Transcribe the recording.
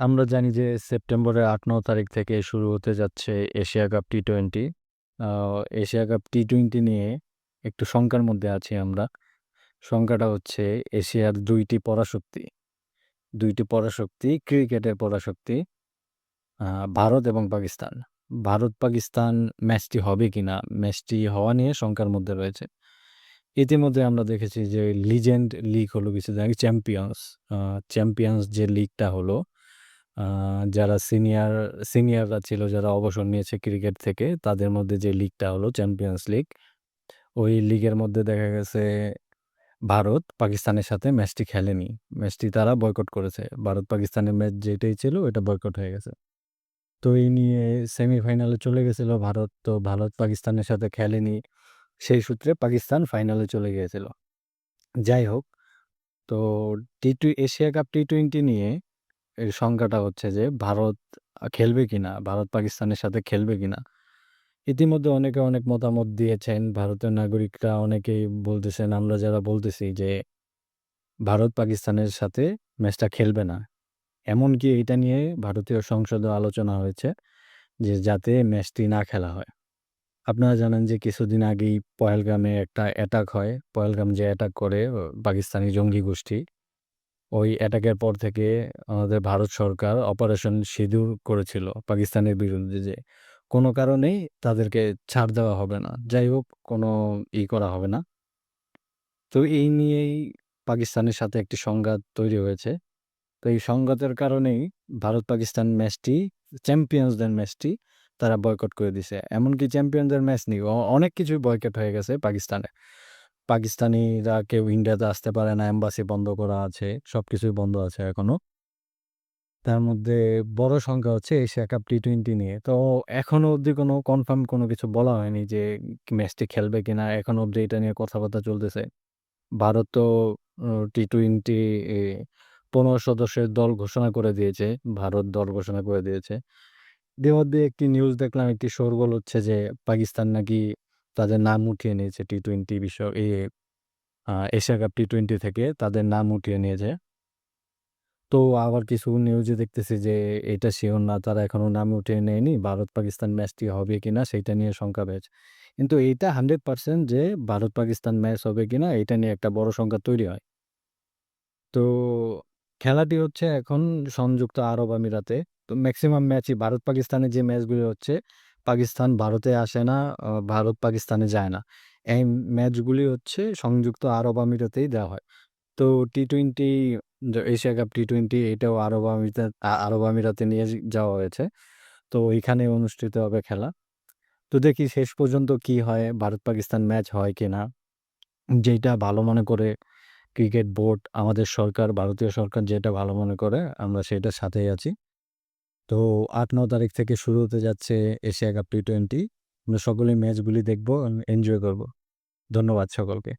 আমরা জানি যে সেপ্টেম্বরের ৮-৯ তারিখ থেকে শুরু হতে যাচ্ছে এশিয়া কাপ টি-20। আ এশিয়া কাপ টি-20 নিয়ে একটু শঙ্কার মধ্যে আছি আমরা। শঙ্কাটা হচ্ছে এশিয়ার ২ টি পরাশক্তি। ২ টি পরাশক্তি, ক্রিকেটের পরাশক্তি আ ভারত এবং পাকিস্তান। ভারত-পাকিস্তান ম্যাচটি হবে কিনা? ম্যাচটি হওয়া নিয়ে শঙ্কার মধ্যে রয়েছে। ইতিমধ্যে আমরা দেখেছি যে লিজেন্ড লিগ হলো কিছুদিন আগে চ্যাম্পিয়ন্স। আ চ্যাম্পিয়ন্স যে লিগটা হলো আ যারা সিনিয়ররা ছিল যারা অবসর নিয়েছে ক্রিকেট থেকে তাদের মধ্যে যে লিগটা হলো চ্যাম্পিয়ন্স লিগ। ওই লিগের মধ্যে দেখা গেছে ভারত পাকিস্তানের সাথে ম্যাচটি খেলেনি। ম্যাচটি তারা বয়কট করেছে। ভারত-পাকিস্তানের ম্যাচ যেটাই ছিল ওটা বয়কট হয়ে গেছে। তো এই নিয়ে সেমিফাইনালে চলে গেছিল ভারত। তো ভারত পাকিস্তানের সাথে খেলেনি। সেই সূত্রে পাকিস্তান ফাইনালে চলে গিয়েছিল। যাই হোক, তো এশিয়া কাপ টি-20 নিয়ে এর সংখ্যাটা হচ্ছে যে ভারত খেলবে কিনা? ভারত পাকিস্তানের সাথে খেলবে কিনা? ইতিমধ্যে অনেকে অনেক মতামত দিয়েছেন। ভারতের নাগরিকরা অনেকেই বলতেছেন, আমরা যারা বলতেছি যে ভারত পাকিস্তানের সাথে ম্যাচটা খেলবে না। এমনকি এইটা নিয়ে ভারতীয় সংসদেও আলোচনা হয়েছে যে যাতে ম্যাচটি না খেলা হয়। আপনারা জানেন যে কিছুদিন আগেই পহেলগামে একটা অ্যাটাক হয়। পহেলগাম যে অ্যাটাক করে পাকিস্তানি জঙ্গি গোষ্ঠী। ওই অ্যাটাকের পর থেকে আমাদের ভারত সরকার অপারেশন সিঁদুর করেছিল পাকিস্তানের বিরুদ্ধে যে কোনো কারণেই তাদেরকে ছাড় দেওয়া হবে না। যাই হোক কোনো করা হবে না। তো এই নিয়েই পাকিস্তানের সাথে একটি সংঘাত তৈরি হয়েছে। তো এই সংঘাতের কারণেই ভারত-পাকিস্তান ম্যাচটি চ্যাম্পিয়ন্সদের ম্যাচটি তারা বয়কট করে দিছে। এমনকি চ্যাম্পিয়নদের ম্যাচ নেই। অনেক কিছুই বয়কট হয়ে গেছে পাকিস্তানে। পাকিস্তানিরা কেউ ইন্ডিয়াতে আসতে পারে না, এম্বাসি বন্ধ করা আছে। সবকিছুই বন্ধ আছে এখনো। তার মধ্যে বড় সংখ্যা হচ্ছে এশিয়া কাপ টি-20 নিয়ে। তো এখনো অবধি কোনো কনফার্ম কোনো কিছু বলা হয়নি যে ম্যাচটি খেলবে কিনা। এখনো অবধি এটা নিয়ে কথাবার্তা চলতেছে। ভারত তো টি-20 এ ১৫ সদস্যের দল ঘোষণা করে দিয়েছে। ভারত দল ঘোষণা করে দিয়েছে। ইতিমধ্যে একটি নিউজ দেখলাম, একটি শোরগোল হচ্ছে যে পাকিস্তান নাকি তাদের নাম উঠিয়ে নিয়েছে টি-20 এশিয়া কাপ টি-20 থেকে তাদের নাম উঠিয়ে নিয়েছে। তো আবার কিছু নিউজে দেখতেছি যে এটা সিওর না, তারা এখনো নাম উঠিয়ে নেয়নি। ভারত-পাকিস্তান ম্যাচটি হবে কিনা সেইটা নিয়ে শঙ্কা রয়েছে। কিন্তু এইটা 100% যে ভারত-পাকিস্তান ম্যাচ হবে কিনা এটা নিয়ে একটা বড় সংখ্যা তৈরি হয়। তো খেলাটি হচ্ছে এখন সংযুক্ত আরব আমিরাতে। তো মেক্সিমাম ম্যাচই ভারত-পাকিস্তানের যে ম্যাচগুলো হচ্ছে, পাকিস্তান ভারতে আসে না, ভারত পাকিস্তানে যায় না। এই ম্যাচগুলি হচ্ছে সংযুক্ত আরব আমিরাতেই দেওয়া হয়। তো টি-20 এশিয়া কাপ টি-20 এটাও আরব আমিরাতে নিয়ে যাওয়া হয়েছে। তো ওইখানে অনুষ্ঠিত হবে খেলা। তো দেখি শেষ পর্যন্ত কি হয়, ভারত-পাকিস্তান ম্যাচ হয় কিনা? যেইটা ভালো মনে করে ক্রিকেট বোর্ড, আমাদের সরকার, ভারতীয় সরকার যেটা ভালো মনে করে আমরা সেটার সাথেই আছি। তো ৮-৯ তারিখ থেকে শুরু হতে যাচ্ছে এশিয়া কাপ টি-20। আমরা সকলেই ম্যাচগুলি দেখব, এনজয় করব। ধন্যবাদ সকলকে।